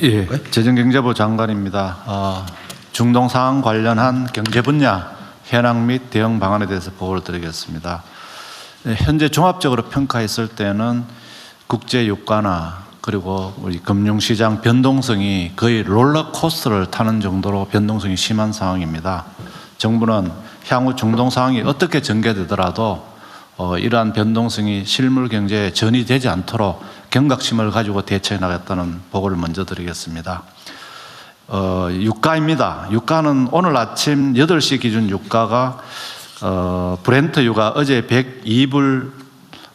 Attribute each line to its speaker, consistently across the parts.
Speaker 1: 예, 재정경제부 장관입니다. 중동 상황 관련한 경제 분야 현황 및 대응 방안에 대해서 보고를 드리겠습니다. 현재 종합적으로 평가했을 때는 국제 유가나 그리고 우리 금융시장 변동성이 거의 롤러코스터를 타는 정도로 변동성이 심한 상황입니다. 정부는 향후 중동 상황이 어떻게 전개되더라도 이러한 변동성이 실물 경제에 전이되지 않도록 경각심을 가지고 대처해 나가겠다는 보고를 먼저 드리겠습니다. 유가입니다. 유가는 오늘 아침 8시 기준 유가가 브렌트유가 어제 102불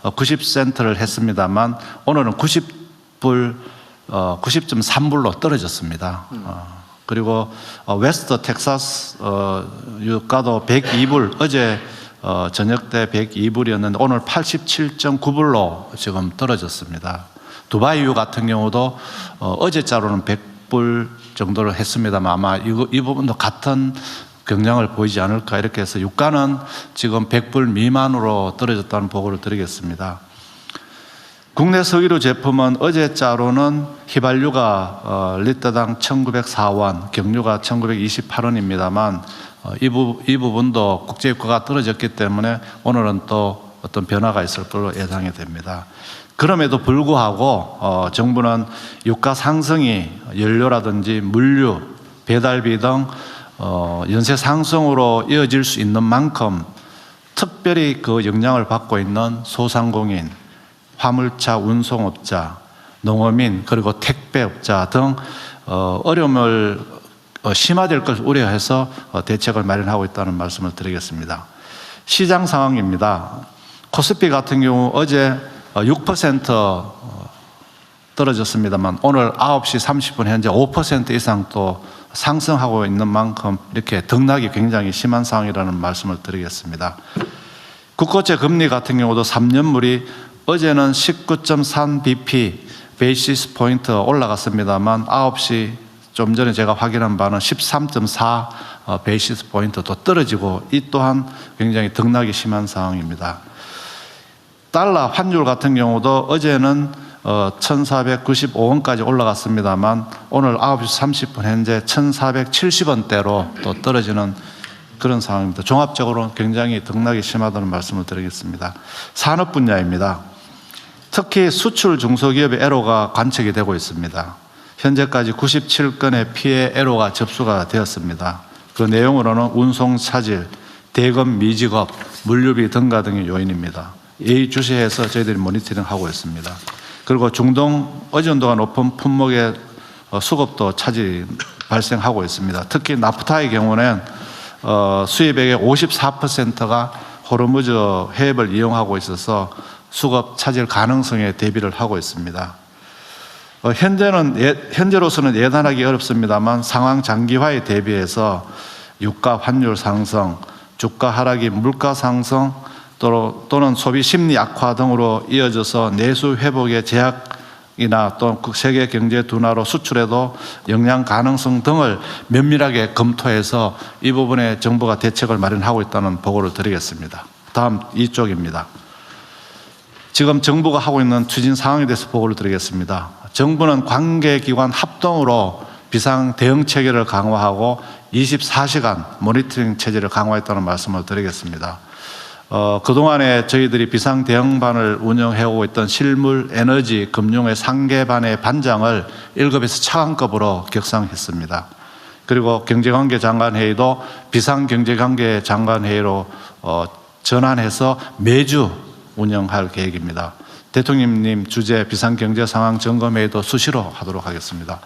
Speaker 1: 90센트를 했습니다만 오늘은 90.3불로 떨어졌습니다. 그리고 웨스트 텍사스 유가도 102불, 어제 저녁 때 102불이었는데 오늘 87.9불로 지금 떨어졌습니다. 두바이유 같은 경우도 어제자로는 100불 정도를 했습니다만 아마 이 부분도 같은 경향을 보이지 않을까 이렇게 해서 유가는 지금 100불 미만으로 떨어졌다는 보고를 드리겠습니다. 국내 석유류 제품은 어제자로는 휘발유가 리터당 1904원, 경유가 1928원입니다만 이 부분도 국제유가가 떨어졌기 때문에 오늘은 또 어떤 변화가 있을 걸로 예상이 됩니다. 그럼에도 불구하고 정부는 유가 상승이 연료라든지 물류, 배달비 등 연쇄 상승으로 이어질 수 있는 만큼 특별히 그 영향을 받고 있는 소상공인, 화물차 운송업자, 농어민 그리고 택배업자 등 어려움을 심화될 것을 우려해서 대책을 마련하고 있다는 말씀을 드리겠습니다. 시장 상황입니다. 코스피 같은 경우 어제 6% 떨어졌습니다만 오늘 9시 30분 현재 5% 이상 또 상승하고 있는 만큼 이렇게 등락이 굉장히 심한 상황이라는 말씀을 드리겠습니다. 국고채 금리 같은 경우도 3년물이 어제는 19.3bp 베이시스 포인트 올라갔습니다만 9시 좀 전에 제가 확인한 바는 13.4 베이시스 포인트 또 떨어지고 이 또한 굉장히 등락이 심한 상황입니다. 달러 환율 같은 경우도 어제는 1495원까지 올라갔습니다만 오늘 9시 30분 현재 1470원대로 또 떨어지는 그런 상황입니다. 종합적으로 굉장히 등락이 심하다는 말씀을 드리겠습니다. 산업 분야입니다. 특히 수출 중소기업의 애로가 관측이 되고 있습니다. 현재까지 97건의 피해 애로가 접수가 되었습니다. 그 내용으로는 운송 차질, 대금 미지급, 물류비 등가 등의 요인입니다. 예의주시해서 저희들이 모니터링하고 있습니다. 그리고 중동 의존도가 높은 품목의 수급도 차질이 발생하고 있습니다. 특히 나프타의 경우는 수입액의 54%가 호르무즈 해협을 이용하고 있어서 수급 차질 가능성에 대비를 하고 있습니다. 현재로서는 예단하기 어렵습니다만 상황 장기화에 대비해서 유가 환율 상승, 주가 하락이 물가 상승 또는 소비 심리 악화 등으로 이어져서 내수 회복의 제약이나 또 세계 경제 둔화로 수출에도 영향 가능성 등을 면밀하게 검토해서 이 부분에 정부가 대책을 마련하고 있다는 보고를 드리겠습니다. 다음 이쪽입니다. 지금 정부가 하고 있는 추진 상황에 대해서 보고를 드리겠습니다. 정부는 관계기관 합동으로 비상 대응 체계를 강화하고 24시간 모니터링 체제를 강화했다는 말씀을 드리겠습니다. 그동안에 저희들이 비상 대응반을 운영해오고 있던 실물, 에너지, 금융의 상계반의 반장을 1급에서 차관급으로 격상했습니다. 그리고 경제관계장관회의도 비상경제관계장관회의로 전환해서 매주 운영할 계획입니다. 대통령님 주재 비상경제상황점검회의도 수시로 하도록 하겠습니다.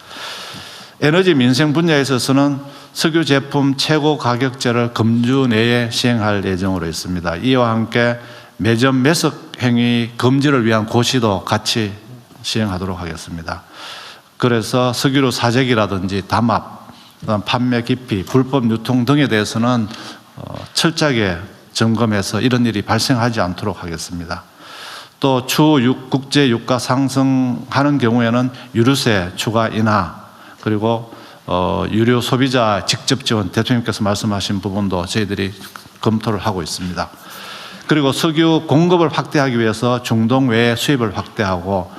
Speaker 1: 에너지 민생 분야에 있어서는 석유 제품 최고 가격제를 금주 내에 시행할 예정으로 있습니다. 이와 함께 매점 매석 행위 금지를 위한 고시도 같이 시행하도록 하겠습니다. 그래서 석유로 사재기라든지 담합, 판매 기피, 불법 유통 등에 대해서는 철저하게 점검해서 이런 일이 발생하지 않도록 하겠습니다. 또 추후 국제 유가 상승하는 경우에는 유류세 추가 인하 그리고 유료 소비자 직접 지원, 대통령께서 말씀하신 부분도 저희들이 검토를 하고 있습니다. 그리고 석유 공급을 확대하기 위해서 중동 외에 수입을 확대하고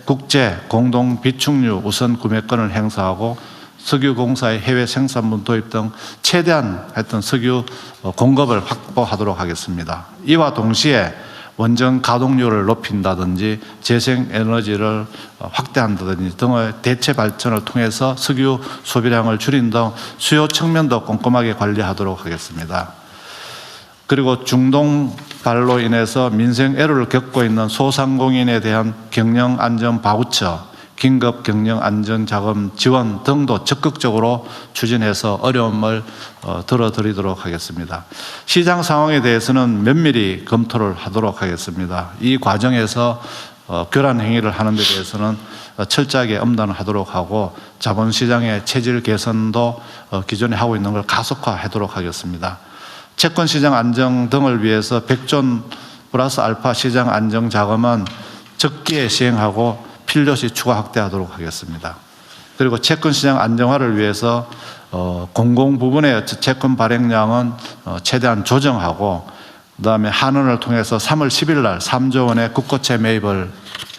Speaker 1: 국제 공동 비축유 우선 구매권을 행사하고 석유공사의 해외 생산분 도입 등 최대한 하여튼 석유 공급을 확보하도록 하겠습니다. 이와 동시에 원전 가동률을 높인다든지 재생에너지를 확대한다든지 등의 대체 발전을 통해서 석유 소비량을 줄인 등 수요 측면도 꼼꼼하게 관리하도록 하겠습니다. 그리고 중동발로 인해서 민생 애로를 겪고 있는 소상공인에 대한 경영안전 바우처, 긴급 경영안전자금 지원 등도 적극적으로 추진해서 어려움을 덜어드리도록 하겠습니다. 시장 상황에 대해서는 면밀히 검토를 하도록 하겠습니다. 이 과정에서 교란 행위를 하는 데 대해서는 철저하게 엄단하도록 하고 자본시장의 체질 개선도 기존에 하고 있는 걸 가속화하도록 하겠습니다. 채권시장 안정 등을 위해서 100조 플러스 알파 시장 안정 자금은 적기에 시행하고 필요시 추가 확대하도록 하겠습니다. 그리고 채권시장 안정화를 위해서 공공 부분의 채권 발행량은 최대한 조정하고 그다음에 한원을 통해서 3월 10일 날 3조 원의 국고채 매입을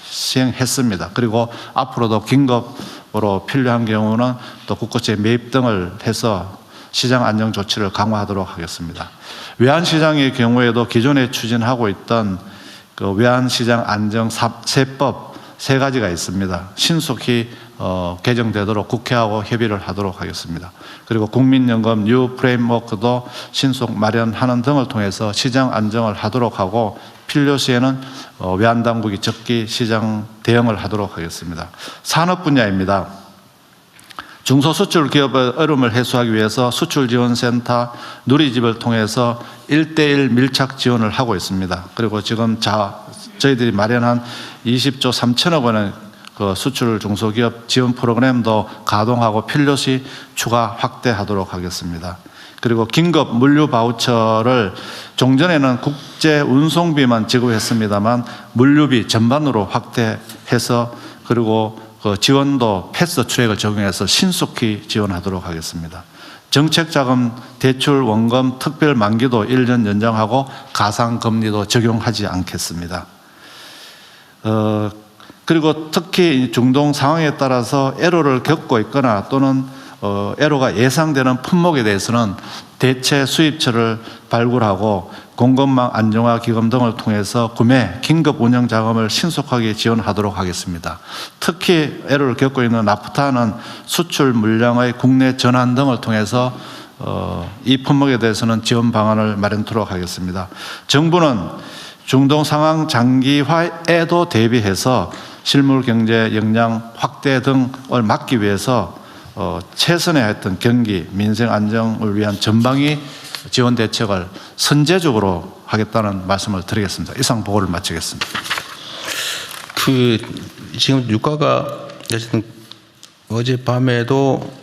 Speaker 1: 시행했습니다. 그리고 앞으로도 긴급으로 필요한 경우는 또 국고채 매입 등을 해서 시장 안정 조치를 강화하도록 하겠습니다. 외환시장의 경우에도 기존에 추진하고 있던 그 외환시장 안정세법 3가지가 있습니다. 신속히 개정되도록 국회하고 협의를 하도록 하겠습니다. 그리고 국민연금 뉴 프레임워크도 신속 마련하는 등을 통해서 시장 안정을 하도록 하고 필요시에는 외환당국이 적기 시장 대응을 하도록 하겠습니다. 산업 분야입니다. 중소수출기업의 어려움을 해소하기 위해서 수출지원센터 누리집을 통해서 1:1 밀착 지원을 하고 있습니다. 그리고 지금 저희들이 마련한 20조 3천억 원의 그 수출 중소기업 지원 프로그램도 가동하고 필요시 추가 확대하도록 하겠습니다. 그리고 긴급 물류 바우처를 종전에는 국제 운송비만 지급했습니다만 물류비 전반으로 확대해서 그리고 그 지원도 패스 트랙을 적용해서 신속히 지원하도록 하겠습니다. 정책자금 대출 원금 특별 만기도 1년 연장하고 가상금리도 적용하지 않겠습니다. 그리고 특히 중동 상황에 따라서 애로를 겪고 있거나 또는 애로가 예상되는 품목에 대해서는 대체 수입처를 발굴하고 공급망 안정화 기금 등을 통해서 구매, 긴급 운영 자금을 신속하게 지원하도록 하겠습니다. 특히 애로를 겪고 있는 나프타는 수출 물량의 국내 전환 등을 통해서 이 품목에 대해서는 지원 방안을 마련토록 하겠습니다. 정부는 중동 상황 장기화에도 대비해서 실물 경제 역량 확대 등을 막기 위해서 최선의 하여튼 경기, 민생 안정을 위한 전방위 지원 대책을 선제적으로 하겠다는 말씀을 드리겠습니다. 이상 보고를 마치겠습니다.
Speaker 2: 지금 유가가 어젯밤에도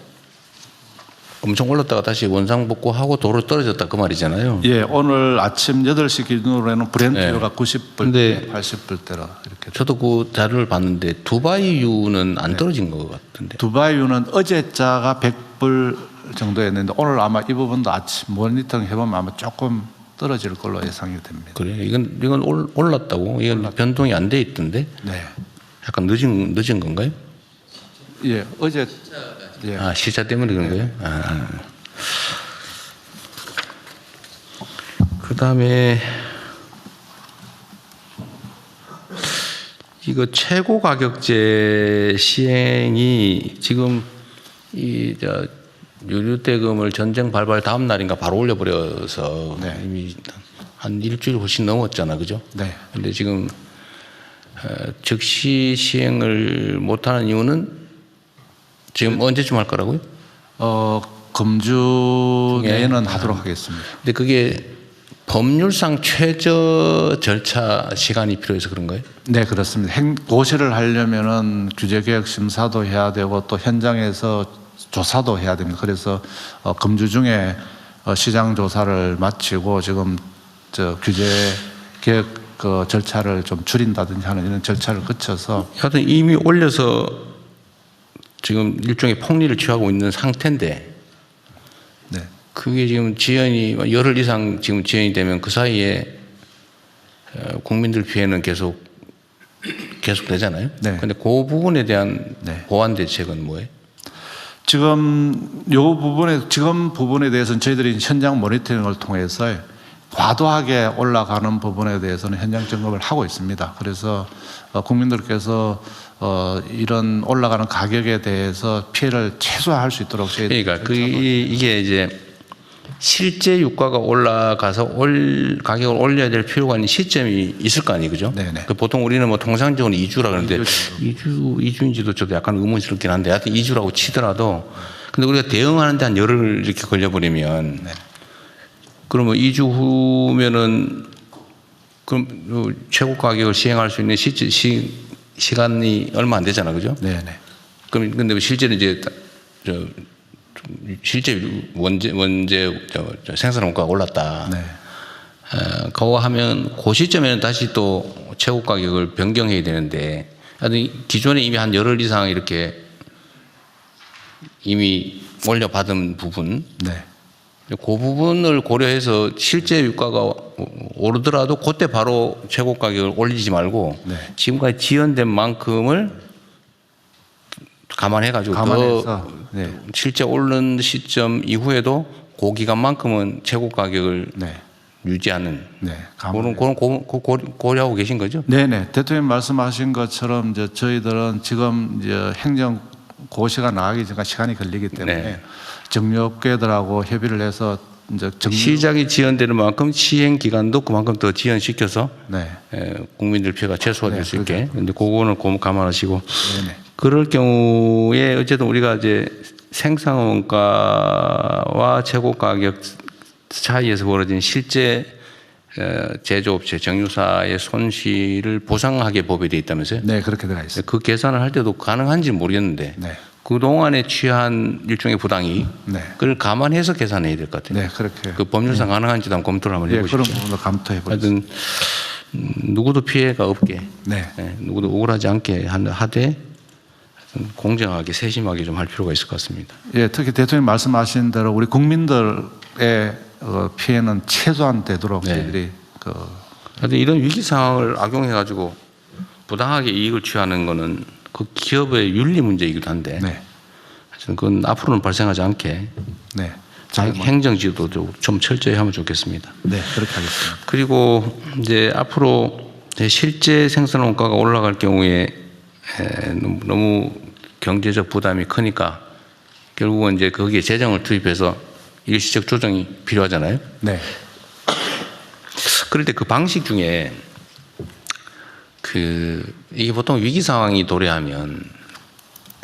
Speaker 2: 엄청 올랐다가 다시 원상복구하고 도로 떨어졌다 그 말이잖아요.
Speaker 1: 예, 오늘 아침 8시 기준으로는 브렌트유가 90불대, 80불대라 이렇게.
Speaker 2: 저도 그 자료를 봤는데 두바이유는 안 떨어진 것 같은데.
Speaker 1: 두바이유는 어제자가 100불 정도였는데 오늘 아마 이 부분도 아침 모니터링 해보면 아마 조금 떨어질 걸로 예상이 됩니다.
Speaker 2: 그래요? 이건 올랐다고? 이건 변동이 안 돼 있던데?
Speaker 1: 네.
Speaker 2: 약간 늦은 건가요?
Speaker 1: 예, 어제. 예.
Speaker 2: 시차 때문에 그런 거예요? 그 다음에 이거 최고 가격제 시행이 지금 유류대금을 전쟁 발발 다음 날인가 바로 올려버려서
Speaker 1: 네.
Speaker 2: 이미 한 일주일 훨씬 넘었잖아, 그죠?
Speaker 1: 네.
Speaker 2: 근데 지금 즉시 시행을 못하는 이유는 지금 언제쯤 할 거라고요?
Speaker 1: 금주 내에는 하도록 하겠습니다.
Speaker 2: 근데 그게 법률상 최저 절차 시간이 필요해서 그런가요?
Speaker 1: 네, 그렇습니다. 고시를 하려면은 규제개혁 심사도 해야 되고 또 현장에서 조사도 해야 됩니다. 그래서 금주 중에 시장 조사를 마치고 지금 규제개혁 그 절차를 좀 줄인다든지 하는 이런 절차를 거쳐서
Speaker 2: 하여튼 이미 올려서 지금 일종의 폭리를 취하고 있는 상태인데,
Speaker 1: 네.
Speaker 2: 그게 지금 지연이 열흘 이상 지금 지연이 되면 그 사이에 국민들 피해는 계속 계속되잖아요.
Speaker 1: 네.
Speaker 2: 근데 그 부분에 대한
Speaker 1: 네.
Speaker 2: 보완 대책은 뭐예요?
Speaker 1: 지금 지금 부분에 대해서는 저희들이 현장 모니터링을 통해서 과도하게 올라가는 부분에 대해서는 현장 점검을 하고 있습니다. 그래서 국민들께서 이런 올라가는 가격에 대해서 피해를 최소화할 수 있도록 저희들이
Speaker 2: 그러니까 이게 이제 실제 유가가 올라가서 가격을 올려야 될 필요가 있는 시점이 있을 거 아니에요, 그죠?
Speaker 1: 네네.
Speaker 2: 보통 우리는 뭐 통상적으로 2주라 그러는데 2주인지도 저도 약간 의문스럽긴 한데 하여튼 2주라고 치더라도 근데 우리가 대응하는데 한 열흘 이렇게 걸려버리면
Speaker 1: 네.
Speaker 2: 그러면 2주 후면은 그럼 최고 가격을 시행할 수 있는 시간이 얼마 안 되잖아, 그죠?
Speaker 1: 네네.
Speaker 2: 그럼 근데 실제로 이제 실제 원재 생산 원가가 올랐다.
Speaker 1: 네.
Speaker 2: 그거 하면 그 시점에는 다시 또 최고 가격을 변경해야 되는데 하여튼 기존에 이미 한 열흘 이상 이렇게 이미 올려받은 부분
Speaker 1: 네.
Speaker 2: 그 부분을 고려해서 실제 유가가 오르더라도 그때 바로 최고 가격을 올리지 말고
Speaker 1: 네.
Speaker 2: 지금까지 지연된 만큼을 감안해가지고
Speaker 1: 감안해서 네.
Speaker 2: 실제 오른 시점 이후에도 그 기간만큼은 최고 가격을
Speaker 1: 네.
Speaker 2: 유지하는
Speaker 1: 네.
Speaker 2: 그런 고려하고 계신 거죠?
Speaker 1: 네네. 대통령 말씀하신 것처럼 이제 저희들은 지금 이제 행정 고시가 나가기 전까지 시간이 걸리기 때문에
Speaker 2: 네.
Speaker 1: 정유업계들하고 협의를 해서 이제
Speaker 2: 시작이 지연되는 만큼 시행 기간도 그만큼 더 지연시켜서
Speaker 1: 네.
Speaker 2: 국민들 피해가 최소화될
Speaker 1: 네,
Speaker 2: 수 있게. 근데 그거는 감안하시고.
Speaker 1: 네네.
Speaker 2: 그럴 경우에 어쨌든 우리가 이제 생산 원가와 최고 가격 차이에서 벌어진 실제 제조업체, 정유사의 손실을 보상하게 법에 되어 있다면서요?
Speaker 1: 네, 그렇게 들어가 있습니다.
Speaker 2: 그 계산을 할 때도 가능한지 모르겠는데
Speaker 1: 네.
Speaker 2: 그동안에 취한 일종의 부당이
Speaker 1: 네.
Speaker 2: 그걸 감안해서 계산해야 될 것 같아요.
Speaker 1: 네, 그렇게.
Speaker 2: 그 법률상 가능한지도 한번 검토를 한번
Speaker 1: 예,
Speaker 2: 해보십시오.
Speaker 1: 그런 부분도 감토해 보겠습니다.
Speaker 2: 하여튼 누구도 피해가 없게
Speaker 1: 네.
Speaker 2: 누구도 억울하지 않게 하되 공정하게 세심하게 좀 할 필요가 있을 것 같습니다.
Speaker 1: 예, 특히 대통령 말씀하신 대로 우리 국민들의 피해는 최소한되도록
Speaker 2: 네.
Speaker 1: 저희들이
Speaker 2: 하여튼 이런 위기 상황을 악용해 가지고 부당하게 이익을 취하는 거는 그 기업의 윤리 문제이기도 한데
Speaker 1: 네.
Speaker 2: 하여튼 그건 앞으로는 발생하지 않게
Speaker 1: 네.
Speaker 2: 행정 지도도 좀 철저히 하면 좋겠습니다.
Speaker 1: 네, 그렇게 하겠습니다.
Speaker 2: 그리고 이제 앞으로 실제 생산 원가가 올라갈 경우에 너무 경제적 부담이 크니까 결국은 이제 거기에 재정을 투입해서 일시적 조정이 필요하잖아요.
Speaker 1: 네.
Speaker 2: 그럴 때 그 방식 중에 이게 보통 위기 상황이 도래하면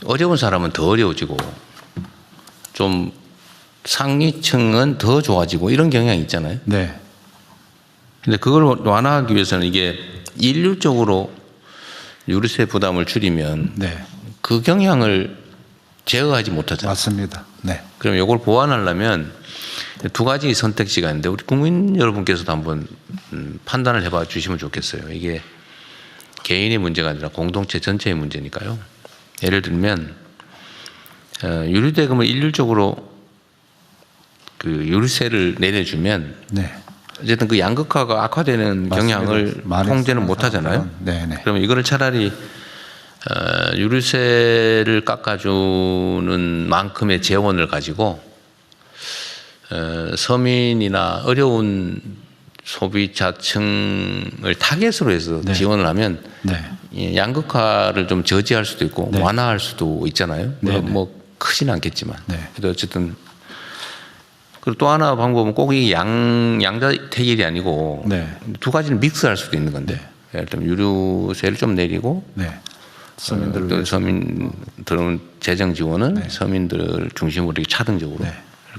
Speaker 2: 어려운 사람은 더 어려워지고 좀 상위층은 더 좋아지고 이런 경향이 있잖아요.
Speaker 1: 네.
Speaker 2: 근데 그걸 완화하기 위해서는 이게 일률적으로 유류세 부담을 줄이면
Speaker 1: 네.
Speaker 2: 그 경향을 제어하지 못하잖아요.
Speaker 1: 맞습니다. 네.
Speaker 2: 그럼 이걸 보완하려면 두 가지 선택지가 있는데 우리 국민 여러분께서도 한번 판단을 해봐 주시면 좋겠어요. 이게 개인의 문제가 아니라 공동체 전체의 문제니까요. 예를 들면 유류대금을 일률적으로 그 유류세를 내려주면
Speaker 1: 네.
Speaker 2: 어쨌든 그 양극화가 악화되는 경향을 통제는 못하잖아요.
Speaker 1: 네네.
Speaker 2: 그러면 이거를 차라리 유류세를 깎아주는 만큼의 재원을 가지고 서민이나 어려운 소비자층을 타겟으로 해서
Speaker 1: 네.
Speaker 2: 지원을 하면
Speaker 1: 네.
Speaker 2: 양극화를 좀 저지할 수도 있고
Speaker 1: 네.
Speaker 2: 완화할 수도 있잖아요.
Speaker 1: 네.
Speaker 2: 뭐 크지는 않겠지만.
Speaker 1: 네.
Speaker 2: 그래도 어쨌든 그리고 또 하나 방법은 꼭 이 양자택일이 아니고
Speaker 1: 네.
Speaker 2: 두 가지를 믹스할 수도 있는 건데 예를 들면 유류세를 좀 내리고
Speaker 1: 네. 서민들을
Speaker 2: 또
Speaker 1: 위해서.
Speaker 2: 서민들은 재정 지원은
Speaker 1: 네.
Speaker 2: 서민들을 중심으로 이렇게 차등적으로
Speaker 1: 네.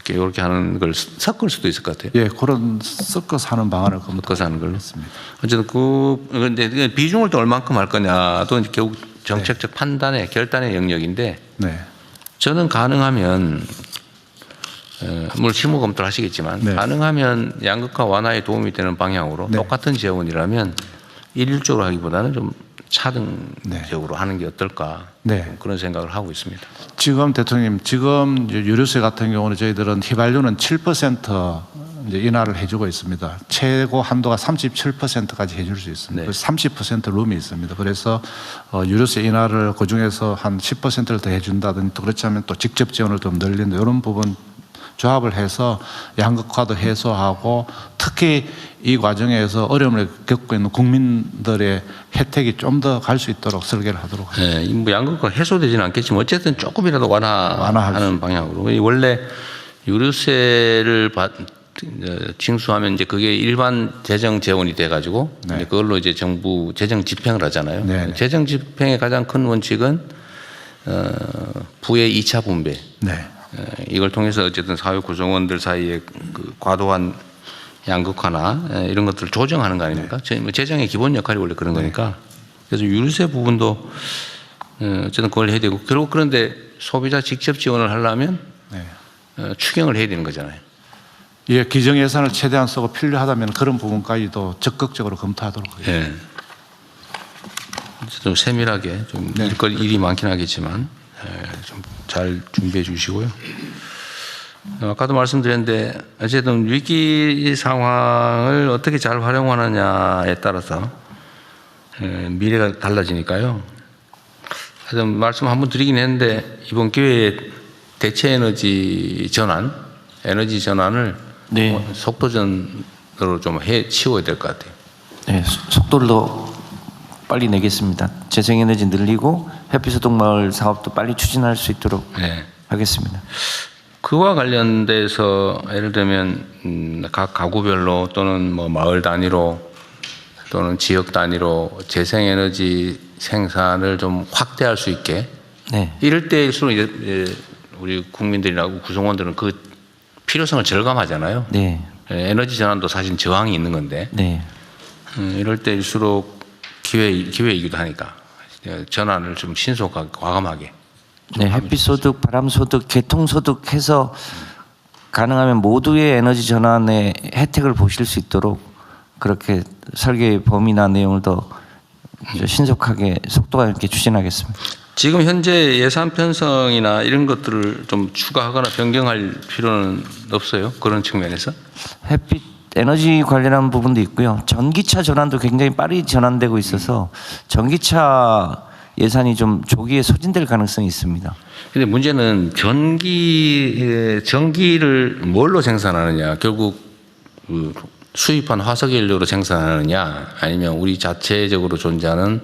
Speaker 2: 이렇게 하는 걸 섞을 수도 있을 것 같아요.
Speaker 1: 예, 그런 섞어서 하는 방안을
Speaker 2: 섞어서 하는 걸로.
Speaker 1: 검토했습니다.
Speaker 2: 어쨌든 근데 비중을 또 얼만큼 할 거냐도 이제 결국 정책적 판단의 결단의 영역인데
Speaker 1: 네.
Speaker 2: 저는 가능하면 물론 실무 검토를 하시겠지만
Speaker 1: 네.
Speaker 2: 가능하면 양극화 완화에 도움이 되는 방향으로
Speaker 1: 네.
Speaker 2: 똑같은 재원이라면 일률적으로 하기보다는 좀 차등적으로 하는 게 어떨까
Speaker 1: 네.
Speaker 2: 그런 생각을 하고 있습니다.
Speaker 1: 지금 대통령님, 지금 유류세 같은 경우는 저희들은 휘발유는 7% 이제 인하를 해주고 있습니다. 최고 한도가 37%까지 해줄 수 있습니다.
Speaker 2: 네.
Speaker 1: 그래서 30% 룸이 있습니다. 그래서 유류세 인하를 그 중에서 한 10%를 더 해준다든지 또 그렇지 않으면 또 직접 지원을 좀 늘린다 이런 부분 조합을 해서 양극화도 해소하고 특히 이 과정에서 어려움을 겪고 있는 국민들의 혜택이 좀 더 갈 수 있도록 설계를 하도록 하겠습니다.
Speaker 2: 네, 뭐 양극화 해소되지는 않겠지만 어쨌든 조금이라도 완화하는 방향으로. 원래 유류세를 징수하면 이제 그게 일반 재정 재원이 돼가지고
Speaker 1: 네.
Speaker 2: 이제 그걸로 이제 정부 재정 집행을 하잖아요.
Speaker 1: 네.
Speaker 2: 재정 집행의 가장 큰 원칙은 부의 2차 분배.
Speaker 1: 네.
Speaker 2: 이걸 통해서 어쨌든 사회 구성원들 사이에 그 과도한 양극화나 이런 것들을 조정하는 거 아닙니까? 재정의 기본 역할이 원래 그런 거니까. 그래서 유류세 부분도 어쨌든 그걸 해야 되고 결국 그런데 소비자 직접 지원을 하려면
Speaker 1: 네.
Speaker 2: 추경을 해야 되는 거잖아요.
Speaker 1: 예, 기정 예산을 최대한 쓰고 필요하다면 그런 부분까지도 적극적으로 검토하도록 하겠습니다.
Speaker 2: 예. 좀 세밀하게 좀
Speaker 1: 네.
Speaker 2: 일이 많긴 하겠지만 좀 잘 준비해 주시고요. 아까도 말씀드렸는데 어쨌든 위기 상황을 어떻게 잘 활용하느냐에 따라서 미래가 달라지니까요. 하여튼 말씀 한번 드리긴 했는데 이번 기회에 대체 에너지 전환을
Speaker 3: 네.
Speaker 2: 속도전으로 좀 치워야 될 것 같아요.
Speaker 3: 네, 속도를 더 빨리 내겠습니다. 재생에너지 늘리고 햇빛소득마을 사업도 빨리 추진할 수 있도록
Speaker 2: 네.
Speaker 3: 하겠습니다.
Speaker 2: 그와 관련돼서 예를 들면 각 가구별로 또는 뭐 마을 단위로 또는 지역 단위로 재생에너지 생산을 좀 확대할 수 있게
Speaker 3: 네,
Speaker 2: 이럴 때일수록 이제 우리 국민들이나 구성원들은 그 필요성을 절감하잖아요.
Speaker 3: 네,
Speaker 2: 에너지 전환도 사실 저항이 있는 건데
Speaker 3: 네,
Speaker 2: 이럴 때일수록 기회이기도 하니까 전환을 좀 신속하게 과감하게.
Speaker 3: 네. 햇빛소득, 바람소득, 개통소득 해서 가능하면 모두의 에너지 전환의 혜택을 보실 수 있도록 그렇게 설계의 범위나 내용을 더 신속하게 속도가 있게 추진하겠습니다.
Speaker 2: 지금 현재 예산 편성이나 이런 것들을 좀 추가하거나 변경할 필요는 없어요? 그런 측면에서?
Speaker 3: 햇빛 에너지 관련한 부분도 있고요. 전기차 전환도 굉장히 빨리 전환되고 있어서 전기차 예산이 좀 조기에 소진될 가능성이 있습니다.
Speaker 2: 근데 문제는 전기를 뭘로 생산하느냐? 결국 그 수입한 화석연료로 생산하느냐? 아니면 우리 자체적으로 존재하는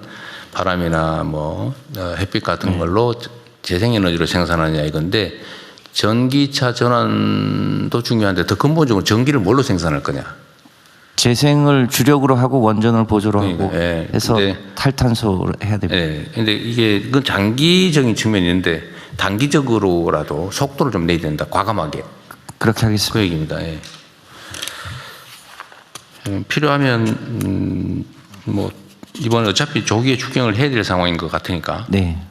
Speaker 2: 바람이나 뭐 햇빛 같은 걸로 재생에너지로 생산하느냐 이건데 전기차 전환도 중요한데 더 근본적으로 전기를 뭘로 생산할 거냐?
Speaker 3: 재생을 주력으로 하고 원전을 보조로 하고
Speaker 2: 그러니까, 예.
Speaker 3: 해서
Speaker 2: 근데
Speaker 3: 탈탄소를 해야 됩니다.
Speaker 2: 예. 근데 이건 장기적인 측면이 있는데 단기적으로라도 속도를 좀 내야 된다. 과감하게.
Speaker 3: 그렇게 하겠습니다.
Speaker 2: 그 얘기입니다. 예. 필요하면 뭐 이번에 어차피 조기에 추경을 해야 될 상황인 것 같으니까
Speaker 3: 네,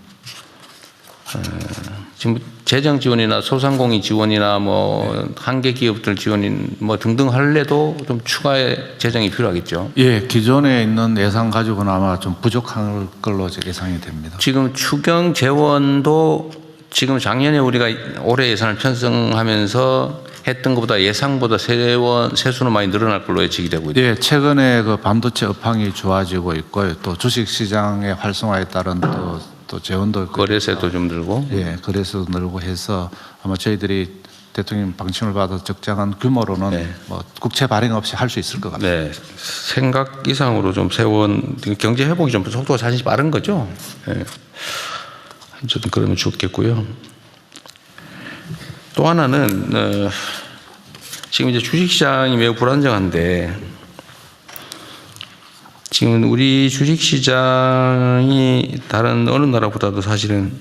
Speaker 2: 지금 재정 지원이나 소상공인 지원이나 뭐 한계 기업들 지원인 뭐 등등 할래도 좀 추가의 재정이 필요하겠죠.
Speaker 1: 예, 기존에 있는 예산 가지고는 아마 좀 부족할 걸로 예상이 됩니다.
Speaker 2: 지금 추경 재원도 지금 작년에 우리가 올해 예산을 편성하면서 했던 것보다 예상보다 세수는 많이 늘어날 걸로 예측이 되고 있죠.
Speaker 1: 예, 최근에 그 반도체 업황이 좋아지고 있고요. 또 주식 시장의 활성화에 따른 또 재원도 있고
Speaker 2: 거래세도 좀 늘고.
Speaker 1: 예, 거래세도 늘고 해서 아마 저희들이 대통령 방침을 받아 적정한 규모로는
Speaker 2: 네.
Speaker 1: 뭐 국채 발행 없이 할 수 있을 것 같아요.
Speaker 2: 네, 생각 이상으로 좀 세원 경제 회복이 좀 속도가 사실 빠른 거죠. 네. 어쨌든 그러면 좋겠고요. 또 하나는 지금 이제 주식시장이 매우 불안정한데 지금 우리 주식시장이 다른 어느 나라보다도 사실은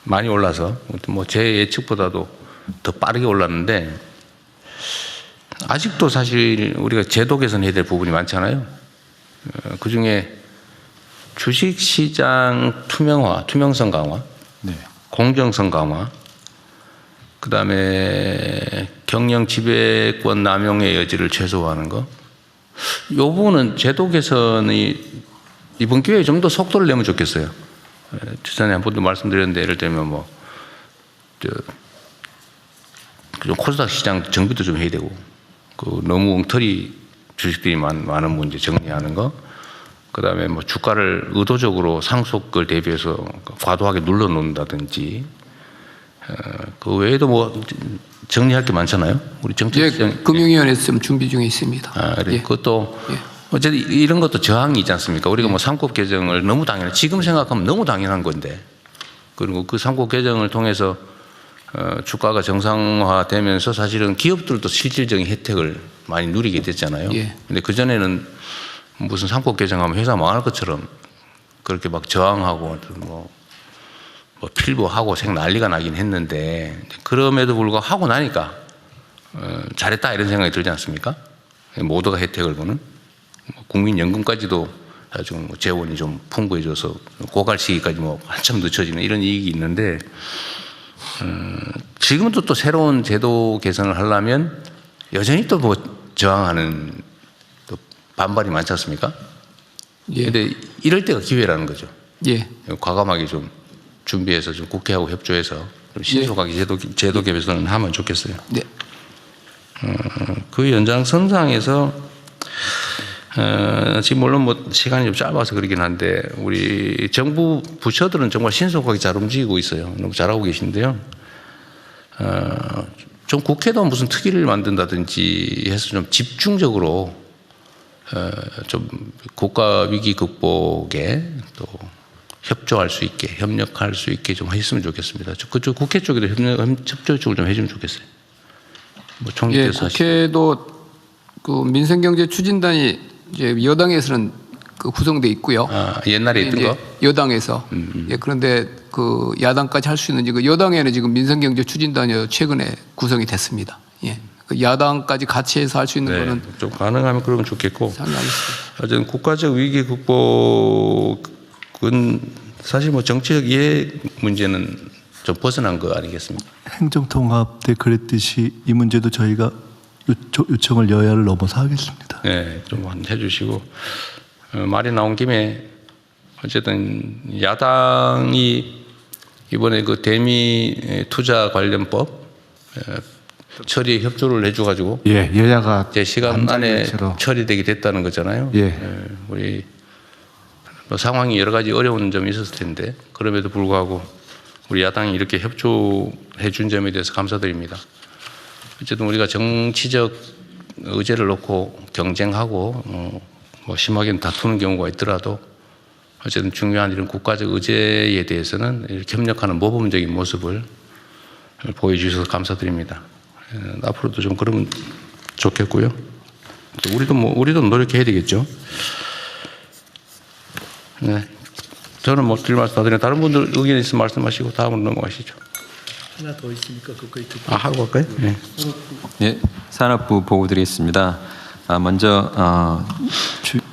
Speaker 2: 많이 올라서 뭐 제 예측보다도 더 빠르게 올랐는데 아직도 사실 우리가 제도 개선해야 될 부분이 많잖아요. 그 중에 주식시장 투명성 강화,
Speaker 1: 네.
Speaker 2: 공정성 강화, 그 다음에 경영 지배권 남용의 여지를 최소화하는 거. 이 부분은 제도 개선이 이번 기회에 좀 더 속도를 내면 좋겠어요. 전에 한 번도 말씀드렸는데 예를 들면 뭐, 좀 코스닥 시장 정비도 좀 해야 되고, 그 너무 엉터리 주식들이 많은 문제 정리하는 거. 그다음에 뭐 주가를 의도적으로 상속을 대비해서 과도하게 눌러놓는다든지. 그 외에도 뭐 정리할 게 많잖아요. 우리 정책
Speaker 4: 금융위원회에서 좀 준비 중에 있습니다.
Speaker 2: 그래.
Speaker 4: 예.
Speaker 2: 그것도
Speaker 4: 예.
Speaker 2: 어쨌든 이런 것도 저항이 있지 않습니까? 우리가 뭐 상법 개정을 너무 지금 생각하면 너무 당연한 건데, 그리고 그 상법 개정을 통해서 주가가 정상화되면서 사실은 기업들도 실질적인 혜택을 많이 누리게 됐잖아요.
Speaker 4: 예.
Speaker 2: 근데 그 전에는 무슨 상법 개정하면 회사 망할 것처럼 그렇게 막 저항하고 뭐 필부하고 난리가 나긴 했는데, 그럼에도 불구하고 하고 나니까 잘했다 이런 생각이 들지 않습니까? 모두가 혜택을 보는 국민연금까지도 아주 재원이 좀 풍부해져서 고갈 시기까지 뭐 한참 늦춰지는 이런 이익이 있는데, 지금도 또 새로운 제도 개선을 하려면 여전히 또 뭐 저항하는 또 반발이 많지 않습니까?
Speaker 4: 예.
Speaker 2: 근데 이럴 때가 기회라는 거죠.
Speaker 4: 예.
Speaker 2: 과감하게 좀 준비해서 좀 국회하고 협조해서 좀 신속하게 제도 개선을 하면 좋겠어요.
Speaker 4: 네.
Speaker 2: 그 연장선상에서 지금 물론 뭐 시간이 좀 짧아서 그러긴 한데, 우리 정부 부처들은 정말 신속하게 잘 움직이고 있어요. 너무 잘하고 계신데요. 좀 국회도 무슨 특위를 만든다든지 해서 좀 집중적으로 좀 국가 위기 극복에 또 협조할 수 있게, 협력할 수 있게 좀 했으면 좋겠습니다. 그쪽 국회 쪽에도 협조 쪽을 좀 해주면 좋겠어요. 뭐
Speaker 4: 예,
Speaker 2: 총리께서
Speaker 4: 국회도 그 민생경제 추진단이 이제 여당에서는 그 구성돼 있고요.
Speaker 2: 옛날에 있던
Speaker 4: 이제
Speaker 2: 거?
Speaker 4: 여당에서. 예, 그런데 그 야당까지 할 수 있는 그 여당에는 지금 민생경제 추진단이 최근에 구성이 됐습니다. 예. 그 야당까지 같이 해서 할 수 있는 거는
Speaker 2: 좀 가능하면 그러면 좋겠고.
Speaker 4: 상의하겠습니다.
Speaker 2: 어쨌든 국가적 위기 극복은 사실 뭐 정치적 이해 문제는 좀 벗어난 거 아니겠습니까?
Speaker 5: 행정통합 때 그랬듯이 이 문제도 저희가 요청을 여야를 넘어서 하겠습니다.
Speaker 2: 네, 좀 해주시고, 말이 나온 김에 어쨌든 야당이 이번에 그 대미 투자 관련법 처리에 협조를 해줘가지고
Speaker 1: 예, 여야가
Speaker 2: 제 시간 안에
Speaker 1: 반장일체로.
Speaker 2: 처리되게 됐다는 거잖아요.
Speaker 1: 예.
Speaker 2: 우리 뭐 상황이 여러 가지 어려운 점이 있었을 텐데, 그럼에도 불구하고 우리 야당이 이렇게 협조해 준 점에 대해서 감사드립니다. 어쨌든 우리가 정치적 의제를 놓고 경쟁하고 뭐 심하게는 다투는 경우가 있더라도 어쨌든 중요한 이런 국가적 의제에 대해서는 이렇게 협력하는 모범적인 모습을 보여주셔서 감사드립니다. 앞으로도 좀 그러면 좋겠고요. 또 우리도 노력해야 되겠죠. 네. 저는 뭐 드릴 말씀 다 드리는, 다른 분들 의견 있으면 말씀하시고 다음으로 넘어가시죠.
Speaker 5: 하나 더 있으니까 그거에 듣고.
Speaker 2: 하고 갈까요? 네.
Speaker 6: 예, 산업부 보고 드리겠습니다. 먼저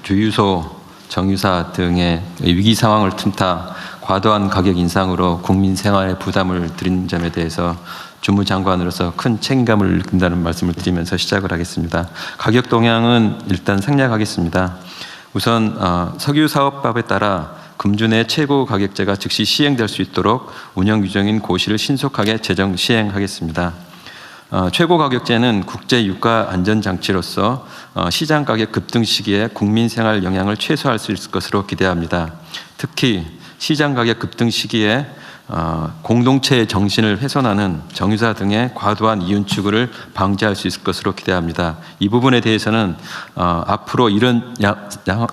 Speaker 6: 주유소, 정유사 등의 위기 상황을 틈타 과도한 가격 인상으로 국민 생활에 부담을 드린 점에 대해서 주무장관으로서 큰 책임감을 느낀다는 말씀을 드리면서 시작을 하겠습니다. 가격 동향은 일단 생략하겠습니다. 우선 석유사업법에 따라 금주내 최고 가격제가 즉시 시행될 수 있도록 운영 규정인 고시를 신속하게 제정 시행하겠습니다. 최고 가격제는 국제 유가 안전 장치로서 시장 가격 급등 시기에 국민 생활 영향을 최소화할 수 있을 것으로 기대합니다. 특히 시장 가격 급등 시기에 공동체의 정신을 훼손하는 정유사 등의 과도한 이윤 추구를 방지할 수 있을 것으로 기대합니다. 이 부분에 대해서는 앞으로 이런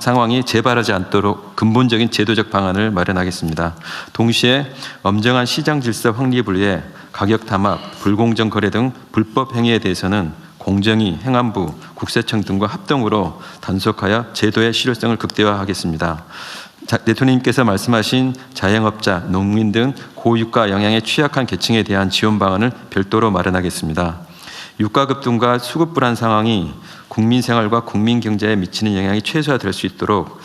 Speaker 6: 상황이 재발하지 않도록 근본적인 제도적 방안을 마련하겠습니다. 동시에 엄정한 시장 질서 확립을 위해 가격 담합, 불공정 거래 등 불법 행위에 대해서는 공정위, 행안부, 국세청 등과 합동으로 단속하여 제도의 실효성을 극대화하겠습니다. 대통령님께서 말씀하신 자영업자, 농민 등 고유가 영향에 취약한 계층에 대한 지원 방안을 별도로 마련하겠습니다. 유가 급등과 수급 불안 상황이 국민 생활과 국민 경제에 미치는 영향이 최소화될 수 있도록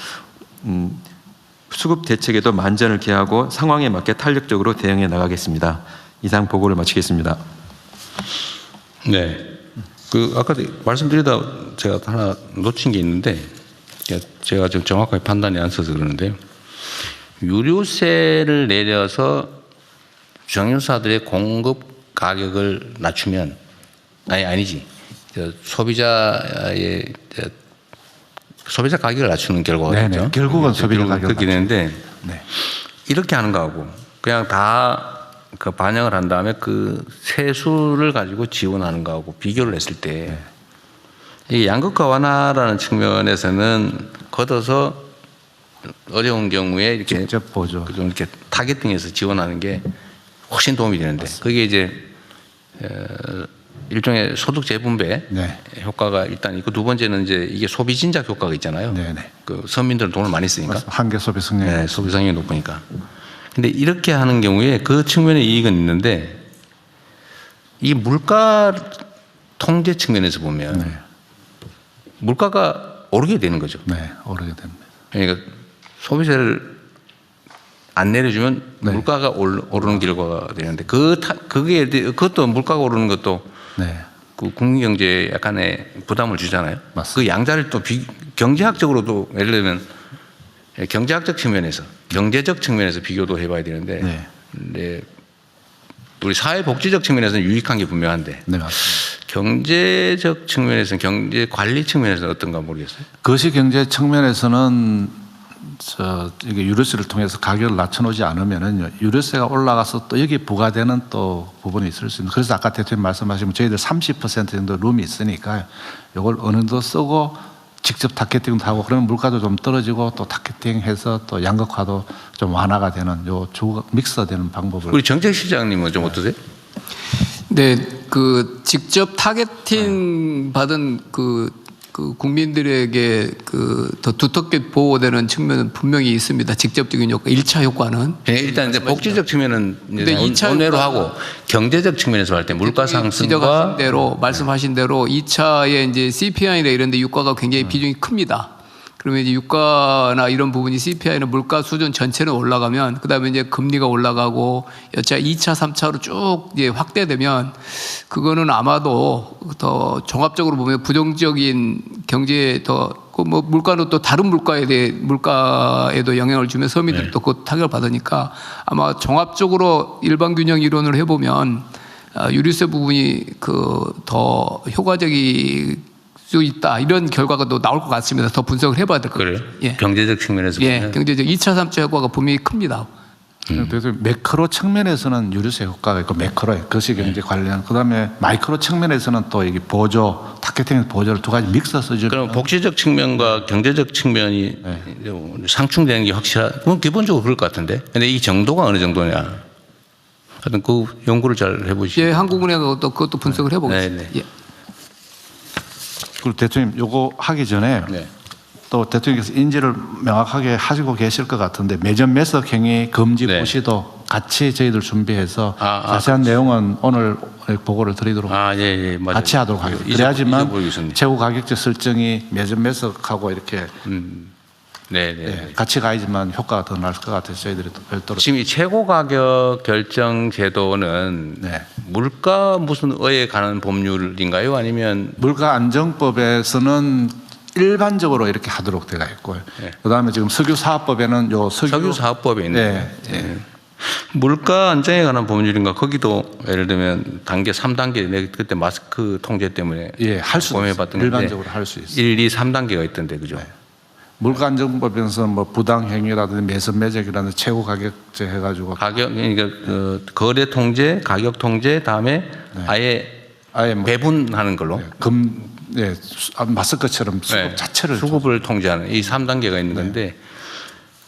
Speaker 6: 수급 대책에도 만전을 기하고 상황에 맞게 탄력적으로 대응해 나가겠습니다. 이상 보고를 마치겠습니다.
Speaker 2: 네. 아까 말씀드리다 제가 하나 놓친 게 있는데, 제가 좀 정확하게 판단이 안 서서 그러는데요. 유류세를 내려서 정유사들의 공급 가격을 낮추면, 아니지. 소비자의 소비자 가격을 낮추는 결과가
Speaker 1: 네네.
Speaker 2: 되죠.
Speaker 1: 결국은 소비자
Speaker 2: 결국은
Speaker 1: 가격을
Speaker 2: 그렇게 되는데
Speaker 1: 네.
Speaker 2: 이렇게 하는 거하고 그냥 다 그 반영을 한 다음에 그 세수를 가지고 지원하는 거하고 비교를 했을 때 이게 양극화 완화라는 측면에서는 걷어서 어려운 경우에 이렇게
Speaker 1: 직접 보조.
Speaker 2: 좀 이렇게 타겟팅해서 지원하는 게 훨씬 도움이 되는데 그게 이제 일종의 소득 재분배
Speaker 1: 네.
Speaker 2: 효과가 일단 있고 두 번째는 이제 이게 소비 진작 효과가 있잖아요.
Speaker 1: 네네.
Speaker 2: 그 서민들은 돈을 많이 쓰니까.
Speaker 1: 한계 소비 성향.
Speaker 2: 네, 소비 성향이 높으니까. 근데 이렇게 하는 경우에 그 측면의 이익은 있는데 이 물가 통제 측면에서 보면
Speaker 1: 네.
Speaker 2: 물가가 오르게 되는 거죠.
Speaker 1: 네, 오르게 됩니다.
Speaker 2: 그러니까 소비세를 안 내려주면
Speaker 1: 네.
Speaker 2: 물가가 오르는 결과가 되는데 그것도 물가가 오르는 것도
Speaker 1: 네.
Speaker 2: 그 국민 경제에 약간의 부담을 주잖아요.
Speaker 1: 맞습니다.
Speaker 2: 그 양자를 또 경제학적으로도 예를 들면 경제학적 측면에서 경제적 측면에서 비교도 해봐야 되는데
Speaker 1: 네.
Speaker 2: 근데 우리 사회복지적 측면에서는 유익한 게 분명한데
Speaker 1: 네, 맞습니다.
Speaker 2: 경제적 측면에서는 경제 관리 측면에서는 어떤가 모르겠어요.
Speaker 1: 거시 경제 측면에서는 이게 유류세를 통해서 가격을 낮춰놓지 않으면은요, 유류세가 올라가서 또 여기 부과되는 또 부분이 있을 수 있는. 그래서 아까 대통령 말씀하시면 저희들 30% 정도 룸이 있으니까 이걸 어느 정도 쓰고 직접 타겟팅도 하고 그러면 물가도 좀 떨어지고 또 타겟팅해서 또 양극화도 좀 완화가 되는 요 주 믹서되는 방법을.
Speaker 2: 우리 정책시장님은 좀 어떠세요?
Speaker 4: 네, 그 직접 타겟팅 받은 그 국민들에게 그 더 두텁게 보호되는 측면은 분명히 있습니다. 직접적인 효과, 1차 효과는.
Speaker 2: 네, 일단 이제 복지적 측면은 이제
Speaker 4: 근데 2차
Speaker 2: 원외로
Speaker 4: 효과가-
Speaker 2: 하고 경제적 측면에서 할 때 물가
Speaker 4: 지적하신
Speaker 2: 상승과
Speaker 4: 대로 말씀하신 대로 2차에 이제 CPI나 이런 데 유가가 굉장히 비중이 큽니다. 그러면 이제 유가나 이런 부분이 CPI나 물가 수준 전체는 올라가면 그다음에 이제 금리가 올라가고 여차 2차, 3차로 쭉 이제 확대되면 그거는 아마도 더 종합적으로 보면 부정적인 경제에 더 뭐 물가는 또 다른 물가에도 영향을 주면 서민들이 또 그 타격을 받으니까 아마 종합적으로 일반 균형 이론을 해보면 유류세 부분이 그 더 효과적이 수 있다 이런 결과가 또 나올 것 같습니다. 더 분석을 해봐야 될 것 같아요.
Speaker 2: 그래요?
Speaker 4: 예,
Speaker 2: 경제적 측면에서
Speaker 4: 예,
Speaker 2: 보면
Speaker 4: 경제적 2차, 3차 효과가 분명히 큽니다.
Speaker 1: 그래서 매크로 측면에서는 유류세 효과가 있고 매크로 거시경제 관련 그다음에 마이크로 측면에서는 또 이게 보조 타겟팅 보조를 두 가지 믹서 써주는.
Speaker 2: 그럼 복지적 측면과 경제적 측면이 상충되는 게 확실한 그건 기본적으로 그럴 것 같은데 근데 이 정도가 어느 정도냐 하여튼 그 연구를 잘 해보시죠.
Speaker 4: 예, 한국은행하고 또 그것도 분석을 해보겠습니다.
Speaker 2: 네,
Speaker 4: 예.
Speaker 1: 그리고 대통령 요거 하기 전에
Speaker 2: 네.
Speaker 1: 또 대통령께서 인지를 명확하게 하시고 계실 것 같은데 매점 매석 행위 금지
Speaker 2: 네.
Speaker 1: 고시도 같이 저희들 준비해서
Speaker 2: 아,
Speaker 1: 자세한 내용은 오늘 보고를 드리도록
Speaker 2: 예, 맞아요.
Speaker 1: 같이 하도록 하겠습니다.
Speaker 2: 잊어버리고
Speaker 1: 그래야지만
Speaker 2: 있었네.
Speaker 1: 최고 가격제 설정이 매점 매석하고 이렇게
Speaker 2: 네.
Speaker 1: 같이 가야지만 효과가 더 날 것 같아서 저희들이 또 별도로
Speaker 2: 지금 이 최고 가격 결정 제도는
Speaker 1: 네.
Speaker 2: 물가 무슨 의에 관한 법률인가요? 아니면
Speaker 1: 물가 안정법에서는 일반적으로 이렇게 하도록 되어 있고요.
Speaker 2: 네.
Speaker 1: 그다음에 지금 석유사업법에는 요
Speaker 2: 석유 사업법에 있는
Speaker 1: 네.
Speaker 2: 물가 안정에 관한 법률인가 거기도 예를 들면 단계 3단계 내가 그때 마스크 통제 때문에
Speaker 1: 예, 할 수 있어요.
Speaker 2: 봤던 건데
Speaker 1: 일반적으로 할 수 있어요.
Speaker 2: 1, 2, 3단계가 있던데 그죠?
Speaker 1: 물가 안정법에서 뭐 부당 행위라든지 매선 매적이라든지 최고 가격제 해가지고
Speaker 2: 가격 그러니까 그 거래 통제, 가격 통제 다음에 아예
Speaker 1: 뭐
Speaker 2: 배분하는 걸로
Speaker 1: 마스크처럼 수급
Speaker 2: 네,
Speaker 1: 자체를
Speaker 2: 수급을 통제하는 이 3단계가 있는 건데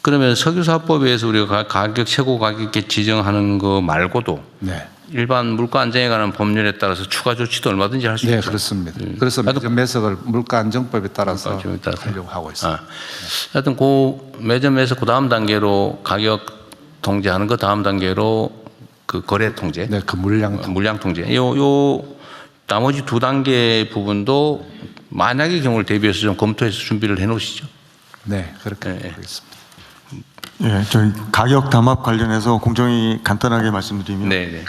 Speaker 2: 그러면 석유사업법에서 우리가 가격 최고 가격에 지정하는 거 말고도
Speaker 1: 네.
Speaker 2: 일반 물가 안정에 관한 법률에 따라서 추가 조치도 얼마든지 할 수
Speaker 1: 네,
Speaker 2: 있죠.
Speaker 1: 그렇습니다. 그래서 매점 매석을 물가 안정법에 따라서
Speaker 2: 물가 안정법에 따라서.
Speaker 1: 하려고 하고 있습니다.
Speaker 2: 하여튼 그 매점에서 그 다음 단계로 가격 통제하는 거 다음 단계로 그 거래 통제,
Speaker 1: 네, 그 물량
Speaker 2: 물량 통제. 요 나머지 두 단계 부분도 만약의 경우를 대비해서 좀 검토해서 준비를 해 놓으시죠.
Speaker 1: 네, 그렇게
Speaker 2: 네.
Speaker 1: 하겠습니다.
Speaker 7: 예, 저희 가격 담합 관련해서 공정히 간단하게 말씀드리면
Speaker 2: 네.